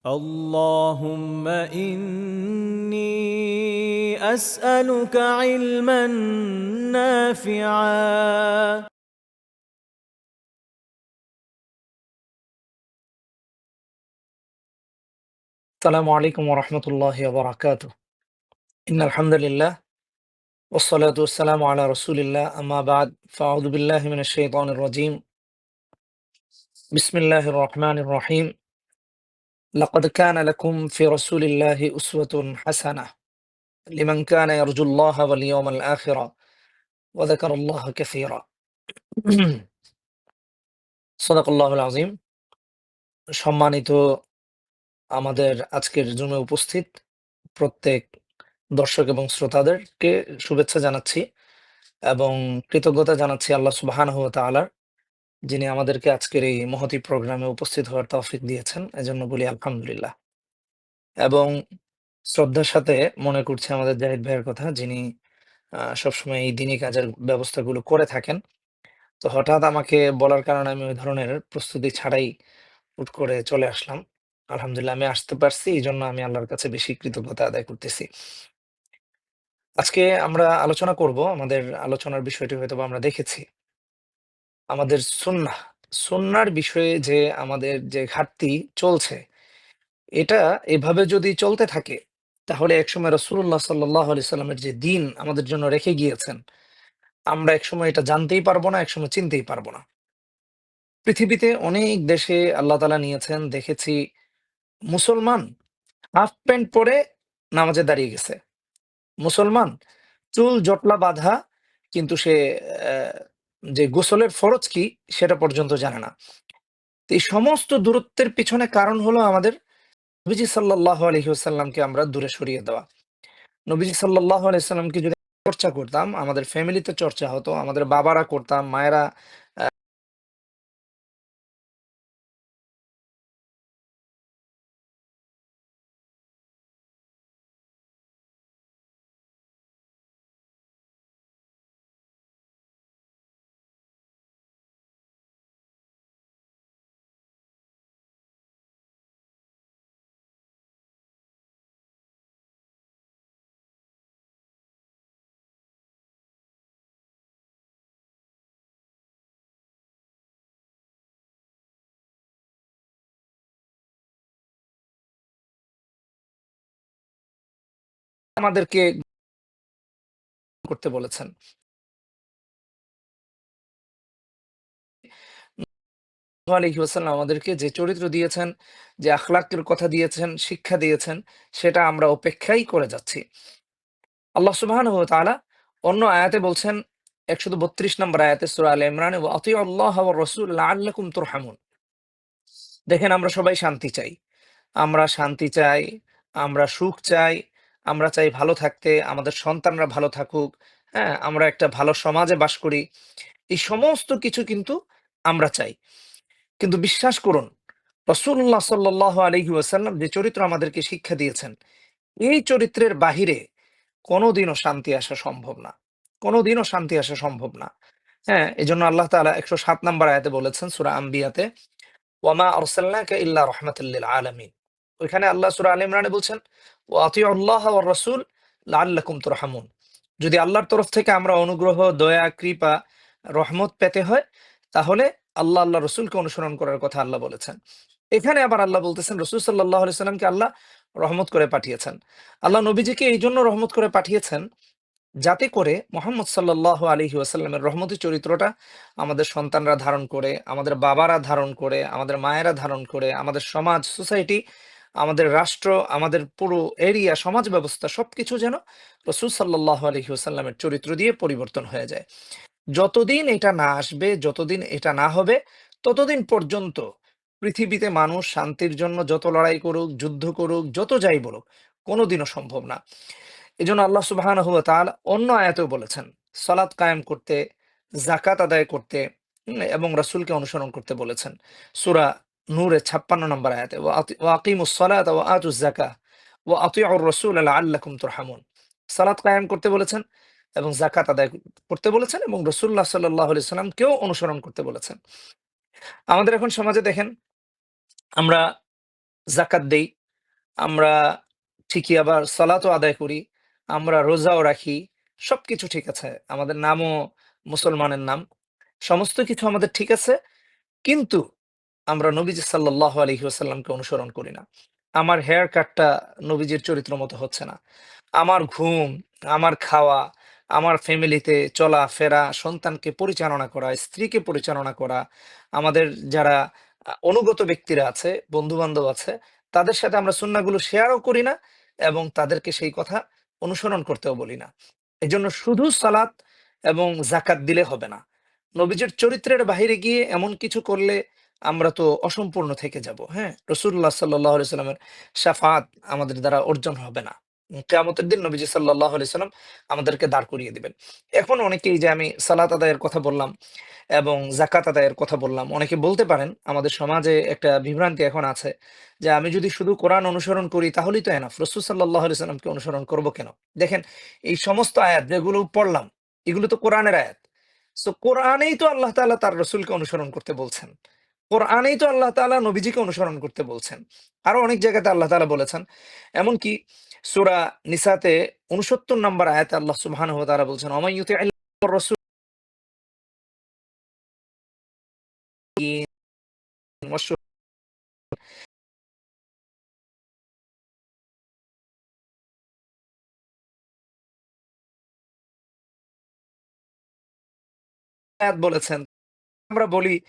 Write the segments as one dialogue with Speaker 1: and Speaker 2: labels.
Speaker 1: اللهم إني أسألك علما نافعا.
Speaker 2: السلام عليكم ورحمة الله وبركاته. إن الحمد لله والصلاة والسلام على رسول الله أما بعد فأعوذ بالله من الشيطان الرجيم. بسم الله الرحمن الرحيم. لقد كان لكم في رسول الله أسوة حسنة لمن كان يرجو الله واليوم الآخر وذكر الله كثيرا. صدق الله العظيم. সম্মানিত আমাদের আজকের জুমে উপস্থিত প্রত্যেক দর্শক এবং শ্রোতাদেরকে শুভেচ্ছা জানাচ্ছি এবং কৃতজ্ঞতা জানাচ্ছি আল্লাহ সুবহানাহু ওয়া তাআলার, যিনি আমাদেরকে আজকের এই মহতী প্রোগ্রামে উপস্থিত হওয়ার তৌফিক দিয়েছেন। এজন্য বলি আলহামদুলিল্লাহ। এবং শ্রদ্ধার সাথে মনে করছি আমাদের জাহিদ ভাইয়ের কথা, যিনি সবসময় এই দিনী কাজের ব্যবস্থাগুলো করে থাকেন। তো হঠাৎ আমাকে বলার কারণে আমি ওই ধরনের প্রস্তুতি ছাড়াই হুট করে চলে আসলাম। আলহামদুলিল্লাহ আমি আসতে পারছি, এজন্য আমি আল্লাহর কাছে বেশি কৃতজ্ঞতা আদায় করতেছি। আজকে আমরা আলোচনা করব, আমাদের আলোচনার বিষয়টি হয়তোবা আমরা দেখেছি। আমাদের সুন্নাহর বিষয়ে যে আমাদের যে ঘাটতি চলছে, এটা এভাবে যদি চলতে থাকে, তাহলে একসময় রাসূলুল্লাহ সাল্লাল্লাহু আলাইহি সাল্লামের যে দিন আমাদের জন্য রেখে গিয়েছেন, আমরা একসময় এটা জানতেই পারবো না, একসময় চিনতেই পারবো না। পৃথিবীতে অনেক দেশে আল্লাহ তাআলা নিয়েছেন, দেখেছি মুসলমান হাফ প্যান্ট পরে নামাজে দাঁড়িয়ে গেছে। মুসলমান চুল জটলা বাঁধা, কিন্তু সে আহ, যে গোসলের ফরজ কি সেটা পর্যন্ত জানে না। তো এই সমস্ত দূরত্বের পিছনে কারণ হলো আমাদের নবীজি সাল্লাল্লাহু আলাইহি ওয়াসাল্লামকে আমরা দূরে সরিয়ে দেওয়া। নবীজি সাল্লাল্লাহু আলাইহি ওয়াসাল্লামকে যদি চর্চা করতাম, আমাদের ফ্যামিলিতে চর্চা হতো, আমাদের বাবারা করতাম, মায়েরা আমাদেরকে করতে বলেছেন। নূহ আলাইহি ওয়াসাল্লাম আমাদেরকে যে চরিত্র দিয়েছেন, যে আখলাকের কথা দিয়েছেন, শিক্ষা দিয়েছেন, সেটা আমরা উপেক্ষাই করে যাচ্ছি। আল্লাহ সুবহানাহু ওয়া তাআলা অন্য আয়াতে বলছেন, ১৩২ নম্বর আয়াতে সূরা আলে ইমরানে, ওয়া আতিউল্লাহ ওয়ার রাসূল লাআল্লাকুম তুরহামুন। দেখেন, আমরা সবাই শান্তি চাই। আমরা শান্তি চাই, আমরা সুখ চাই, আমরা চাই ভালো থাকতে, আমাদের সন্তানরা ভালো থাকুক, হ্যাঁ? আমরা একটা ভালো সমাজে বাস করি। এই সমস্ত কিছু কিন্তু আমরা চাই। কিন্তু বিশ্বাস করুন, রাসূলুল্লাহ সাল্লাল্লাহু আলাইহি ওয়াসাল্লাম যে চরিত্র আমাদেরকে শিক্ষা দিয়েছেন, এই চরিত্রের বাহিরে কোনোদিনও শান্তি আসা সম্ভব না। কোনোদিনও শান্তি আসা সম্ভব না। হ্যাঁ? এজন্য আল্লাহ তাআলা ১০৭ নম্বর আয়াতে বলেছেন সূরা আম্বিয়াতে, ওয়ামা আরসালনাকা ইল্লা রাহমাতাল লিল আলামিন। ওইখানে আল্লাহ সূরা আলে ইমরানে বলছেন, ওয়া আতিউল্লাহ ওয়ার রাসূল লাআল্লাকুম তুরহামুন। যদি আল্লাহর তরফ থেকে আমরা অনুগ্রহ, দয়া, কৃপা, রহমত পেতে হয়, তাহলে আল্লাহ রসুলকে অনুসরণ করার কথা আল্লাহ বলেছেন। এখানে আবার আল্লাহ বলতেছেন রাসূল সাল্লাল্লাহু আলাইহি সাল্লামকে আল্লাহ রহমত করে পাঠিয়েছেন। আল্লাহ নবীজিকে এইজন্য রহমত করে পাঠিয়েছেন, যাতে করে মুহাম্মদ সাল্লাল্লাহু আলাইহি ওয়াসাল্লামের রহমতি চরিত্রটা আমাদের সন্তানরা ধারণ করে, আমাদের বাবারা ধারণ করে, আমাদের মায়েরা ধারণ করে, আমাদের সমাজ, সোসাইটি, আমাদের রাষ্ট্র, আমাদের পুরো এরিয়া, সমাজ ব্যবস্থা সবকিছু যেন রাসূল সাল্লাল্লাহু আলাইহি ওয়াসাল্লামের চরিত্র দিয়ে পরিবর্তন হয়ে যায়। যতদিন এটা না আসবে, যতদিন এটা না হবে, ততদিন পর্যন্ত পৃথিবীতে মানুষ শান্তির জন্য যত লড়াই করুক, যুদ্ধ করুক, যত যাই বলুক, কোনোদিনও সম্ভব না। এজন্য আল্লাহ সুবহানাহু ওয়া তাআলা অন্য আয়াতেও বলেছেন, সালাত কায়েম করতে, যাকাত আদায় করতে, এবং রাসূলকে অনুসরণ করতে বলেছেন। সূরা নূরের ৫৬ নম্বর আয়াতে, ওয়া আকিমুস সালাতা ওয়া আতুজ যাকাহ ওয়া আতিউর রাসূল লাআল্লাকুম তুরহামুন। সালাত কায়েম করতে বলেছেন এবং যাকাত আদায় করতে বলেছেন এবং রাসূলুল্লাহ সাল্লাল্লাহু আলাইহি সাল্লামকেও অনুসরণ করতে বলেছেন। আমাদের এখন সমাজে দেখেন, আমরা যাকাত দেই, আমরা ঠিকই আবার সালাতও আদায় করি, আমরা রোজাও রাখি। সবকিছু ঠিক আছে। আমাদের নামও মুসলমানের নাম। সমস্ত কিছু আমাদের ঠিক আছে। কিন্তু আমরা নবীজি সাল্লাল্লাহু আলাইহি ওয়াসাল্লামকে অনুসরণ করি না। আমার হেয়ার কাটটা নবীজির চরিত্র মতো হচ্ছে না। আমার ঘুম, আমার খাওয়া, আমার ফ্যামিলিতে চলাফেরা, সন্তানকে পরিচালনা করা, স্ত্রীকে পরিচালনা করা, আমাদের যারা অনুগত ব্যক্তিরা আছে, বন্ধু-বান্ধব আছে, তাদের সাথে আমরা সুন্নাহগুলো শেয়ারও করি না এবং তাদেরকে সেই কথা অনুসরণ করতেও বলি না। এজন্য শুধু সালাত এবং যাকাত দিলে হবে না। নবীজির চরিত্রের বাহিরে গিয়ে এমন কিছু করলে আমরা তো অসম্পূর্ণ থেকে যাব। হ্যাঁ? রাসূলুল্লাহ সাল্লাল্লাহু আলাইহি সাল্লামের শাফাআত আমাদের দ্বারা অর্জন হবে না। কিয়ামতের দিন নবীজি সাল্লাল্লাহু আলাইহি সাল্লাম আমাদেরকে দাঁড় করিয়ে দিবেন। এখন অনেকেই যে আমি সালাত আদায়ের কথা বললাম এবং যাকাত আদায়ের কথা বললাম। অনেকে বলতে পারেন আমাদের সমাজে একটা বিভ্রান্তি এখন আছে যে আমি যদি শুধু কোরআন অনুসরণ করি তাহলেই তো এনাফ। রাসূল সাল্লাল্লাহু আলাইহি সাল্লামকে অনুসরণ করব কেন? দেখেন এই সমস্ত আয়াত যেগুলো পড়লাম এগুলো তো কোরআনের আয়াত। সো কোরআনেই তো আল্লাহ তাআলা তার রাসূলকে অনুসরণ করতে বলছেন। কোরআনেই তো আল্লাহ তাআলা নবীজিকে অনুসরণ করতে বলছেন। আরো অনেক জায়গাতে আল্লাহ তাআলা বলেছেন। এমনকি সূরা নিসাতে ৬৯ নম্বর আয়াতে আল্লাহ সুবহানাহু ওয়া তাআলা বলছেন, "ওয়া মান ইউতি'আল্লাহর রাসূল আয়াত বলেছেন।" আমরা বলি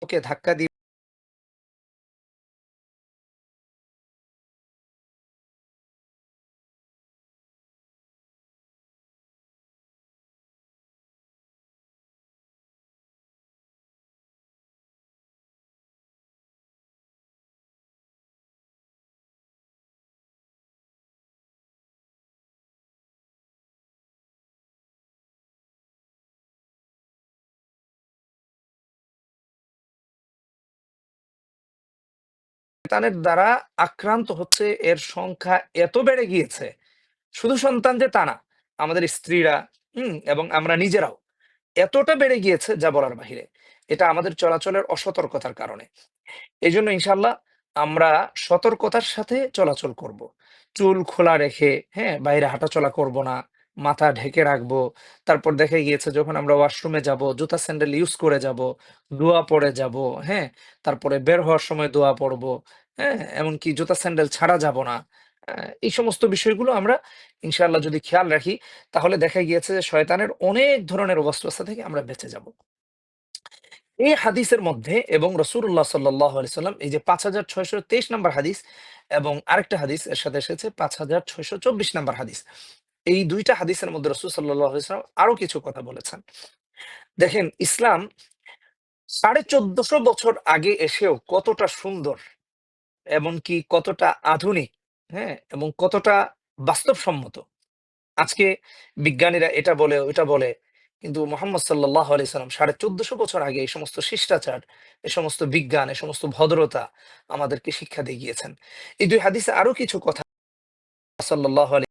Speaker 2: ওকে ধাক্কা দিয়ে শয়তানের দ্বারা আক্রান্ত হচ্ছে এর সংখ্যা এত বেড়ে গিয়েছে, শুধু সন্তান যে তা না, আমাদের স্ত্রীরা এবং আমরা নিজেরাও এতটা বেড়ে গিয়েছে যা বলার বাহিরে। এটা আমাদের চলাচলের অসতর্কতার কারণে। এজন্য ইনশাআল্লাহ আমরা সতর্কতার সাথে চলাচল করব। চুল খোলা রেখে, হ্যাঁ? বাইরে হাঁটাচলা করব না। মাথা ঢেকে রাখবো। তারপর দেখা গিয়েছে যখন আমরা ওয়াশরুমে যাব, জুতা স্যান্ডেল ইউজ করে যাব, দোয়া পড়ে যাব, হ্যাঁ? তারপরে বের হওয়ার সময় দোয়া পড়ব, হ্যাঁ? এমনকি জুতা স্যান্ডেল ছাড়া যাব না। আ এই সমস্ত বিষয়গুলো আমরা ইনশাআল্লাহ যদি খেয়াল রাখি, তাহলে দেখা গিয়েছে যে শয়তানের অনেক ধরনের ওয়াসওয়াসা থেকে আমরা বেঁচে যাব। এই হাদিসের মধ্যে এবং রাসূলুল্লাহ সাল্লাল্লাহু আলাইহি সাল্লাম এই যে ৫৬২৩ নাম্বার হাদিস এবং আরেকটা হাদিস এর সাথে এসেছে ৫৬২৪ নাম্বার হাদিস। এই ২ টা হাদিসের মধ্যে রাসূল সাল্লাল্লাহু আলাইহি সাল্লাম আরো কিছু কথা বলেছেন। দেখেন ইসলাম ১৪৫০ বছর আগে এসেও কতটা সুন্দর, এমনকি কতটা আধুনিক, হ্যাঁ? এবং কতটা বাস্তবসম্মত। আজকে বিজ্ঞানীরা এটা বলে, ওইটা বলে। কিন্তু মোহাম্মদ সাল্লাল্লাহু আলাইহি সাল্লাম ১৪৫০ বছর আগে এই সমস্ত শিষ্টাচার, এই সমস্ত বিজ্ঞান, এই সমস্ত ভদ্রতা আমাদেরকে শিক্ষা দিয়ে গিয়েছেন। এই ২ হাদিসে আরো কিছু কথা সাল্লাল্লাহু আলাইহি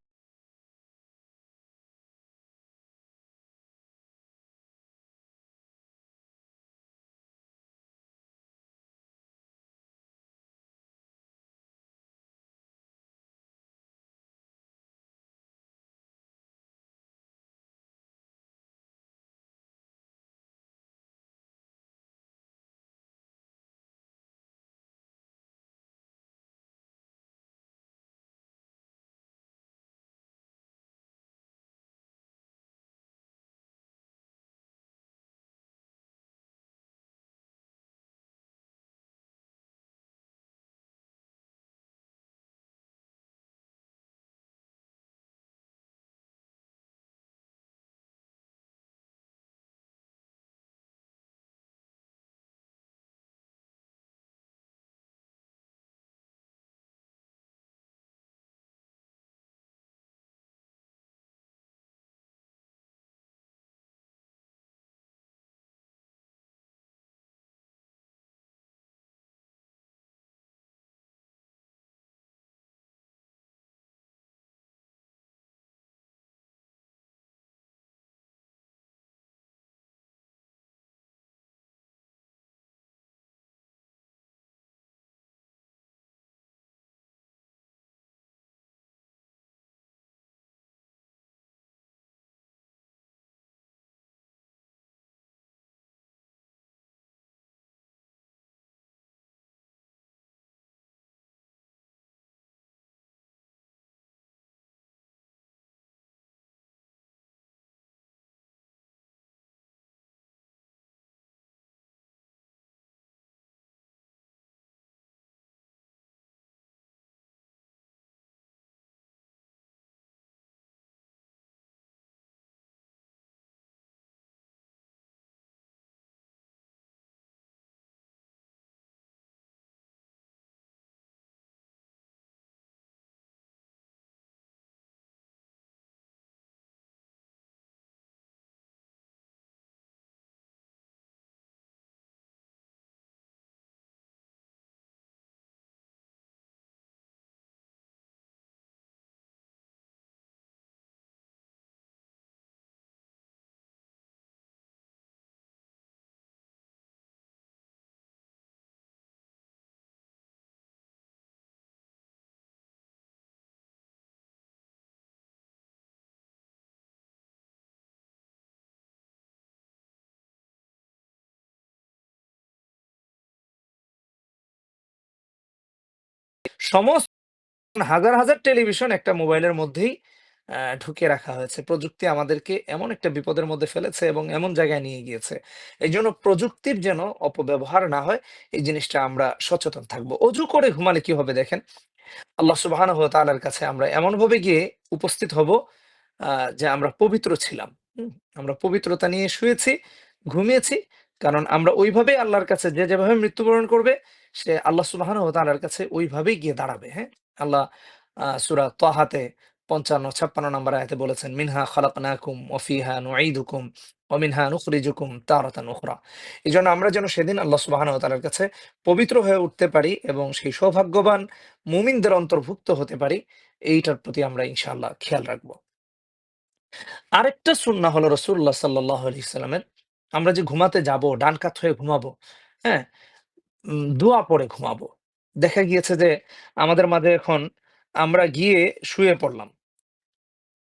Speaker 2: সমস্ত হাজার, হাজার টেলিভিশন একটা মোবাইলের মধ্যেই ঢুকিয়ে রাখা হয়েছে। প্রযুক্তি আমাদেরকে এমন একটা বিপদের মধ্যে ফেলেছে এবং এমন জায়গায় নিয়ে গিয়েছে। এইজন্য প্রযুক্তির যেন অপব্যবহার না হয়, এই জিনিসটা আমরা সচেতন থাকবো। অজু করে ঘুমালে কি হবে দেখেন, আল্লাহ সুবহানাহু ওয়া তাআলার কাছে আমরা এমনভাবে গিয়ে উপস্থিত হব যে আমরা পবিত্র ছিলাম। হুম? আমরা পবিত্রতা নিয়ে শুয়েছি, ঘুমিয়েছি। কারণ আমরা ওইভাবেই আল্লাহর কাছে যে যেভাবে মৃত্যুবরণ করবে, সে আল্লাহ সুবহানাহু ওয়া তাআলার কাছে ওইভাবেই গিয়ে দাঁড়াবে, হ্যাঁ? আল্লাহ সূরা তাহাতে ৫৫-৫৬ নম্বর আয়াতে বলেছেন, "মিনহা খালাকনাকুম ওয়া ফিহা নুঈদুকুম ওয়া মিনহা নুখরিজুকুম তারাতান উখরা।" এজন্য আমরা যেন সেদিন আল্লাহ সুবহানাহু ওয়া তাআলার কাছে পবিত্র হয়ে উঠতে পারি এবং সেই সৌভাগ্যবান মুমিনদের অন্তর্ভুক্ত হতে পারি, এইটার প্রতি আমরা ইনশাআল্লাহ খেয়াল রাখবো। আরেকটা সুন্নাহ হলো রাসূলুল্লাহ সাল্লাল্লাহু আলাইহি সাল্লামের, আমরা যে ঘুমাতে যাবো, ডান কাত হয়ে ঘুমাবো, হ্যাঁ? দোয়া পড়ে ঘুমাবো। দেখা গিয়েছে যে আমাদের মাঝে এখন আমরা গিয়ে শুয়ে পড়লাম।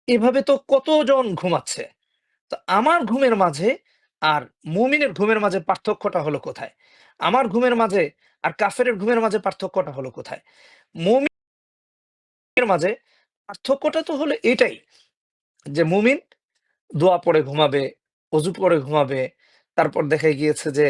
Speaker 2: এভাবে তো কতজন ঘুমাচ্ছে। তো আমার ঘুমের মাঝে আর মুমিনের ঘুমের মাঝে পার্থক্যটা হলো কোথায়? আমার ঘুমের মাঝে আর কাফেরের ঘুমের মাঝে পার্থক্যটা হলো কোথায়? মুমিনের মাঝে পার্থক্যটা তো হলো এটাই যে মুমিন দোয়া পড়ে ঘুমাবে, অজু করে ঘুমাবে। তারপর দেখা গিয়েছে যে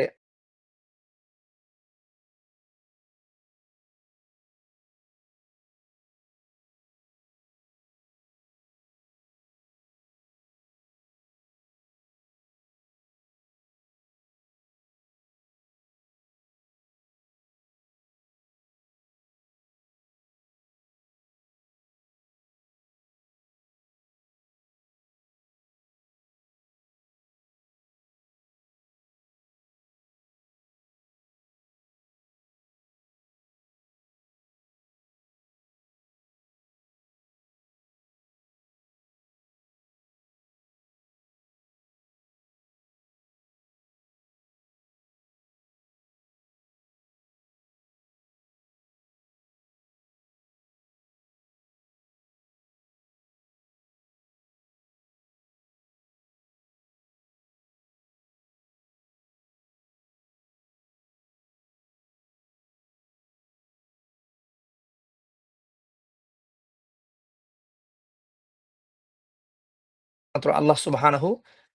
Speaker 2: মাত্র আল্লাহ সুবহানাহু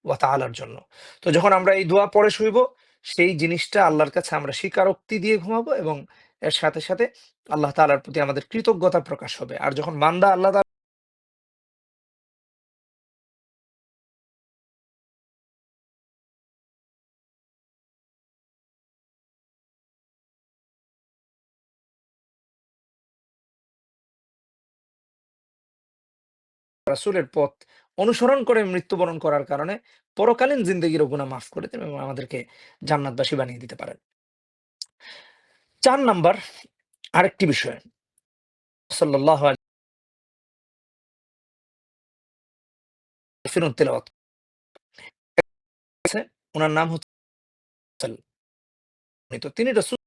Speaker 2: ওয়া তাআলার জন্য। তো যখন আমরা এই দোয়া পড়ে শুইব, সেই জিনিসটা আল্লাহর কাছে আমরা স্বীকারোক্তি দিয়ে ঘুমাবো এবং এর সাথে, সাথে আল্লাহ তাআলার প্রতি আমাদের কৃতজ্ঞতা প্রকাশ হবে। আর যখন বান্দা আল্লাহ রাসূলের পথ অনুসরণ করে মৃত্যুবরণ করার কারণে পরকালীন জিন্দেগিরও গুনাহ মাফ করে দেন এবং আমাদেরকে জান্নাতবাসী বানিয়ে দিতে পারেন। ৪ নাম্বার আরেকটি বিষয়, সাল্লাল্লাহু আলাইহি ফিরুন তেলাওয়াত করেছে। উনার নাম হচ্ছে তিনি রাসূল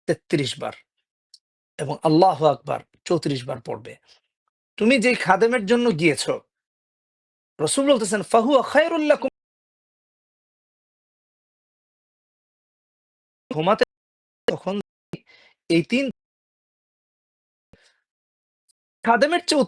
Speaker 2: 33 বার এবং আল্লাহু আকবার 34 বার পড়বে। তুমি যেই খাদেমের জন্য গিয়েছো, রাসূল বলতেছেন ফাহুয়া খায়রুল লাকুম, ঘুমাতে তখন এই ৩ খাদেমের চেয়ে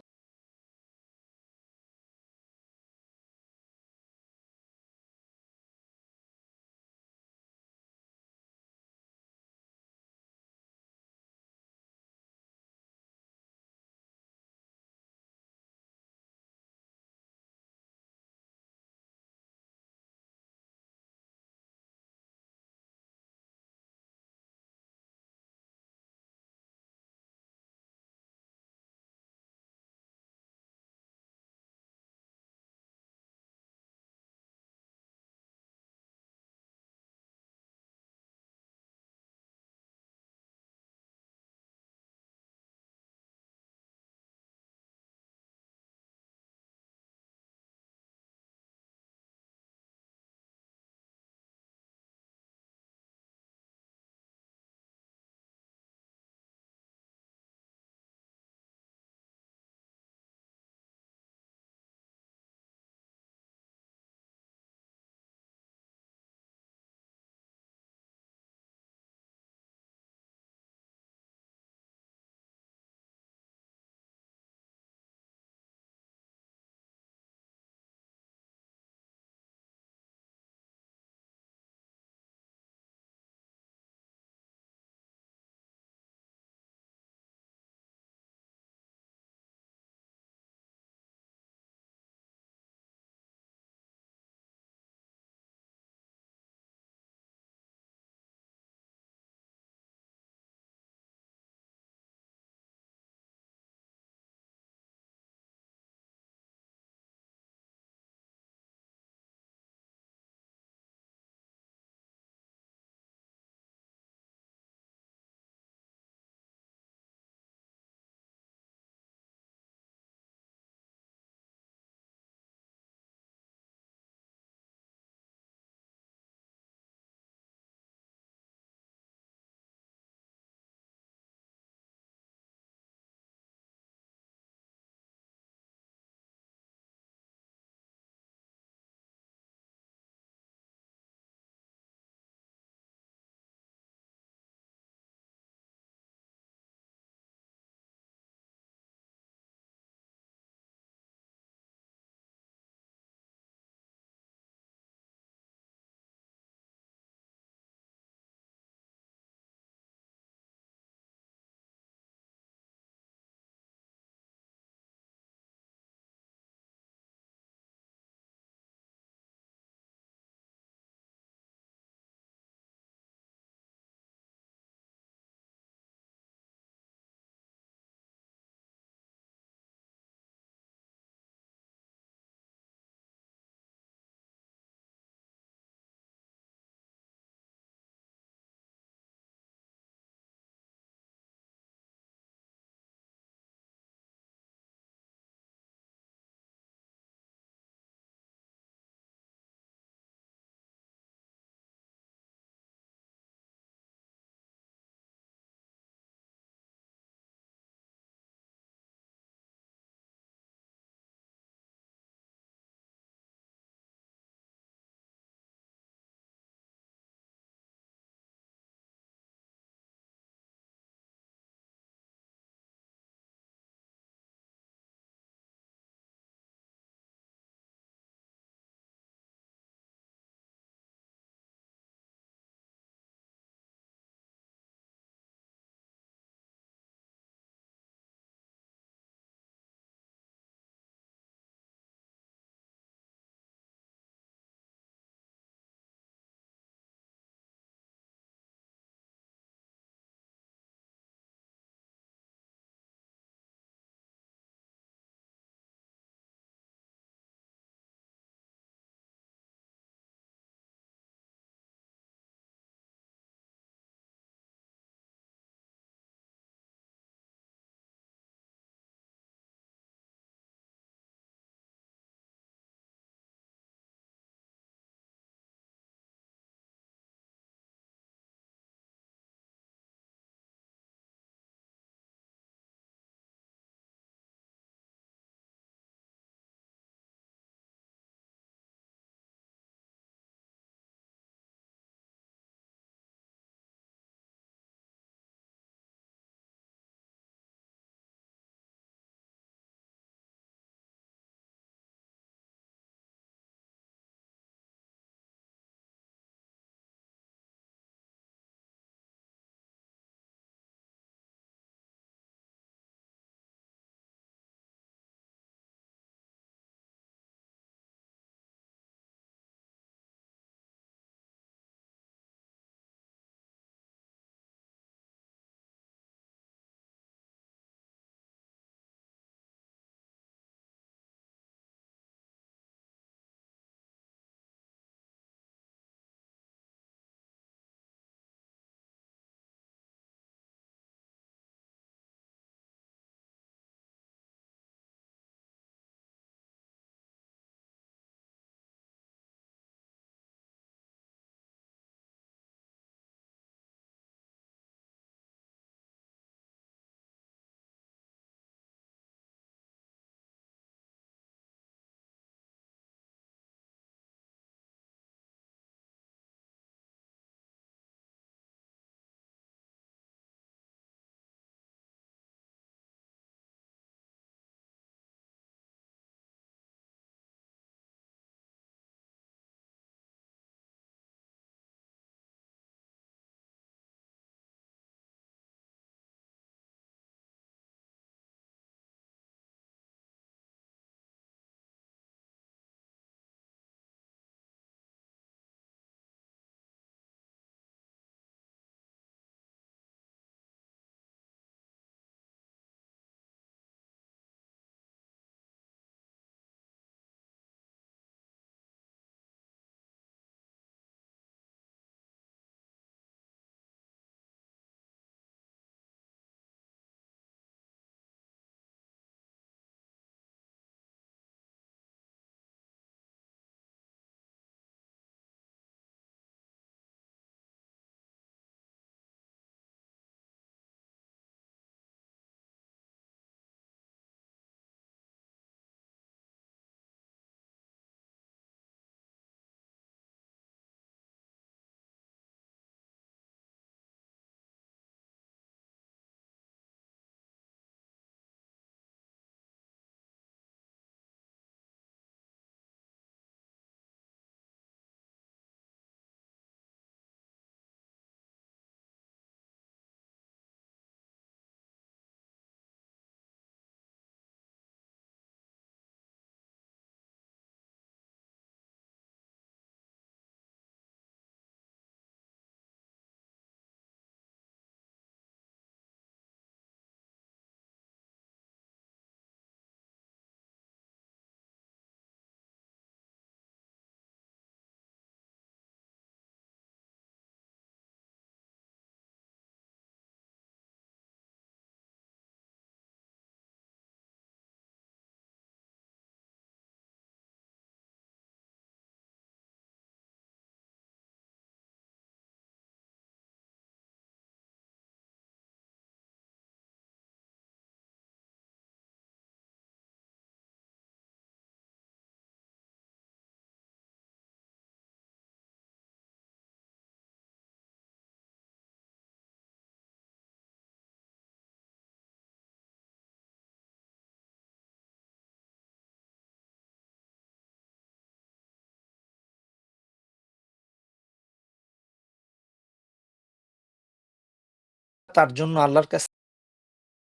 Speaker 2: তার জন্য আল্লাহর কাছে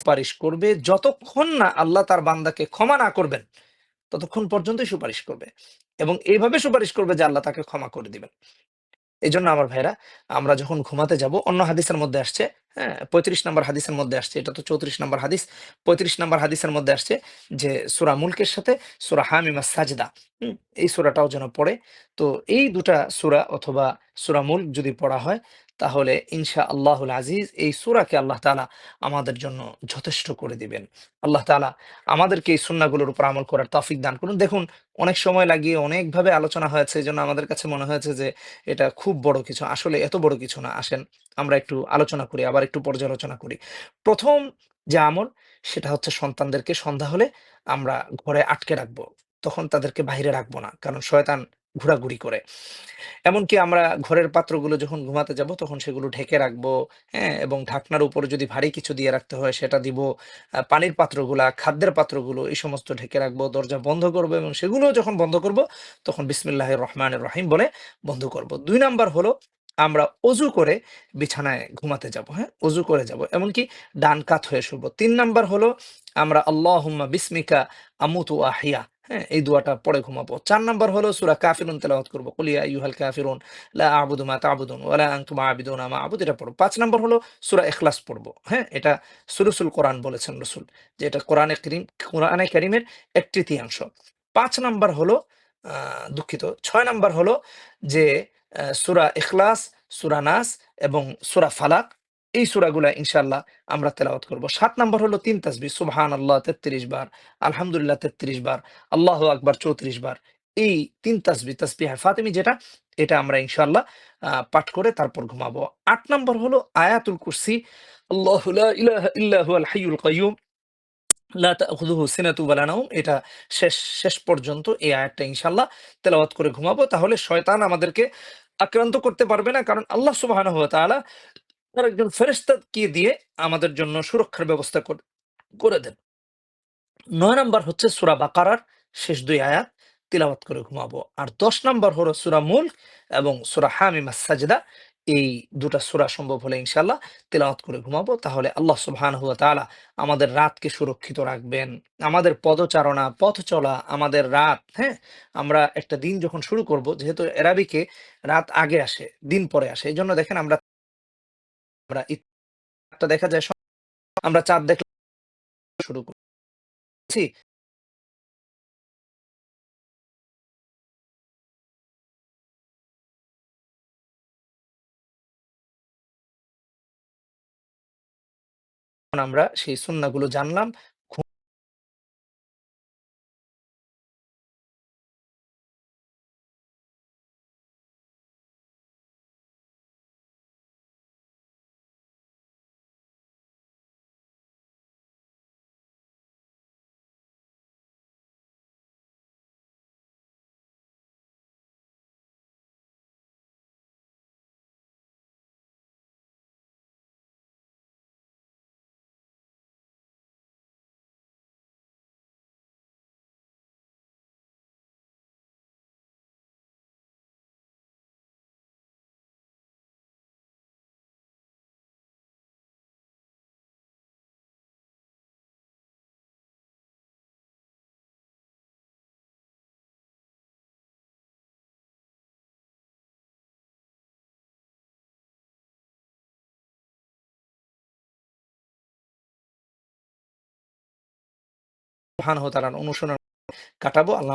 Speaker 2: সুপারিশ করবে যতক্ষণ না আল্লাহ তার বান্দাকে ক্ষমা না করবেন, ততক্ষণ পর্যন্তই সুপারিশ করবে। এবং এইভাবে সুপারিশ করবে যে আল্লাহ তাকে ক্ষমা করে দিবেন। এজন্য আমার ভাইরা, আমরা যখন ঘুমাতে যাব, অন্য হাদিসের মধ্যে আসছে, হ্যাঁ? ৩৫ নম্বর হাদিসের মধ্যে আসছে। এটা তো ৩৪ নম্বর হাদিস। ৩৫ নম্বর হাদিসের মধ্যে আসছে যে সূরা মুলকের সাথে সূরা হামিমাস সাজদা, হুম? এই সূরাটাও যেন পড়ে। তো এই ২ টা সূরা অথবা সূরা মুলক যদি পড়া হয়, তাহলে ইনশাআল্লাহুল আজিজ এই সূরাকে আল্লাহ তাআলা আমাদের জন্য যথেষ্ট করে দিবেন। আল্লাহ তাআলা আমাদেরকে এই সুন্নাহগুলোর উপর আমল করার তৌফিক দান করুন। দেখুন, অনেক সময় লাগিয়ে অনেকভাবে আলোচনা হয়েছে। এজন্য আমাদের কাছে মনে হয়েছে যে এটা খুব বড় কিছু। আসলে এত বড় কিছু না। আসেন আমরা একটু আলোচনা করি, আবার একটু পর্যালোচনা করি। ১ম যে আমল, সেটা হচ্ছে সন্তানদেরকে সন্ধ্যা হলে আমরা ঘরে আটকে রাখবো। তখন তাদেরকে বাহিরে রাখবো না। কারণ শয়তান ঘোরাঘুরি করে। এমনকি আমরা ঘরের পাত্রগুলো যখন ঘুমাতে যাব তখন সেগুলো ঢেকে রাখবো, হ্যাঁ? এবং ঢাকনার উপরে যদি ভারী কিছু দিয়ে রাখতে হয় সেটা দিব। পানির পাত্রগুলা, খাদ্যের পাত্রগুলো এই সমস্ত ঢেকে রাখবো। দরজা বন্ধ করবো এবং সেগুলোও যখন বন্ধ করব তখন বিসমিল্লাহির রহমানির রহিম বলে বন্ধ করব। ২ নাম্বার হলো আমরা অজু করে বিছানায় ঘুমাতে যাব, হ্যাঁ? অজু করে যাব। এমনকি ডান কাত হয়ে শুবো। ৩ নাম্বার হলো আমরা আল্লাহুম্মা বিসমিকা আমুতু ওয়া আহইয়া, হ্যাঁ? এই দোয়াটা পড়ে ঘুমাবো। ৪ নাম্বার হলো সূরা কাফিরুন তেলাওয়াত করব। কুল ইয়া আইয়ুহাল কাফিরুন লা আ'বুদু মা তা'বুদুন ওয়া লা আনতুম আ'বিদুনা মা আ'বুদু, এটা পড়ব। ৫ নাম্বার হলো সূরা ইখলাস পড়ব। হ্যাঁ? এটা সুলুসুল কোরআন বলেছেন রাসূল। যে এটা কোরআনে কারীমের ১/৩ ৫ নাম্বার হলো আ দুঃখিত, ৬ নাম্বার হলো যে সূরা ইখলাস, সূরা নাস এবং সূরা ফালাক, এই সূরাগুলা ইনশাআল্লাহ আমরা তেলাওয়াত করব। ৭ নাম্বার হলো ৩ তাসবিহ, সুবহানাল্লাহ ৩৩ বার, আলহামদুলিল্লাহ ৩৩ বার, আল্লাহু আকবার ৩৪ বার। এই ৩ তাসবিহ, তাসবিহে ফাতিমি যেটা, এটা আমরা ইনশাআল্লাহ পাঠ করে তারপর ঘুমাবো। ৮ নাম্বার হলো আয়াতুল কুরসি, আল্লাহু লা ইলাহা ইল্লা হুয়াল হাইয়ুল কাইয়্যুম লা তাখুযুহু সিনাতু ওয়া লা নাওম, এটা শেষ শেষ পর্যন্ত এই আয়াতটা ইনশাআল্লাহ তেলাওয়াত করে ঘুমাবো। তাহলে শয়তান আমাদেরকে আক্রান্ত করতে পারবে না। কারণ আল্লাহ সুবহানাহু ওয়া তাআলা তার একজন ফেরেশতাকে দিয়ে আমাদের জন্য সুরক্ষার ব্যবস্থা করে দেন। ৯ নাম্বার হচ্ছে সূরা বাকারার শেষ ২ আয়াত তিলাওয়াত করে ঘুমাবো। আর ১০ নাম্বার হলো সূরা মুলক এবং সূরা হামিমাস সাজদা। এই ২ টা সূরা সম্ভব হলে ইনশাআল্লাহ তিলাওয়াত করে ঘুমাবো। তাহলে আল্লাহ সুবহানাহু ওয়া তাআলা আমাদের রাতকে সুরক্ষিত রাখবেন। আমাদের পদচারণা, পথ চলা, আমাদের রাত, হ্যাঁ? আমরা একটা দিন যখন শুরু করব, যেহেতু এরাবিকে রাত আগে আসে, দিন পরে আসে। এজন্য দেখেন আমরা আমরা ইফতারটা দেখা যায় আমরা চাঁদ দেখলে শুরু করছি। আমরা সেই সুন্নাহগুলো জানলাম। সুবহানাহু ওয়া তাআলার অনুসরণ কাটাবো। আল্লাহ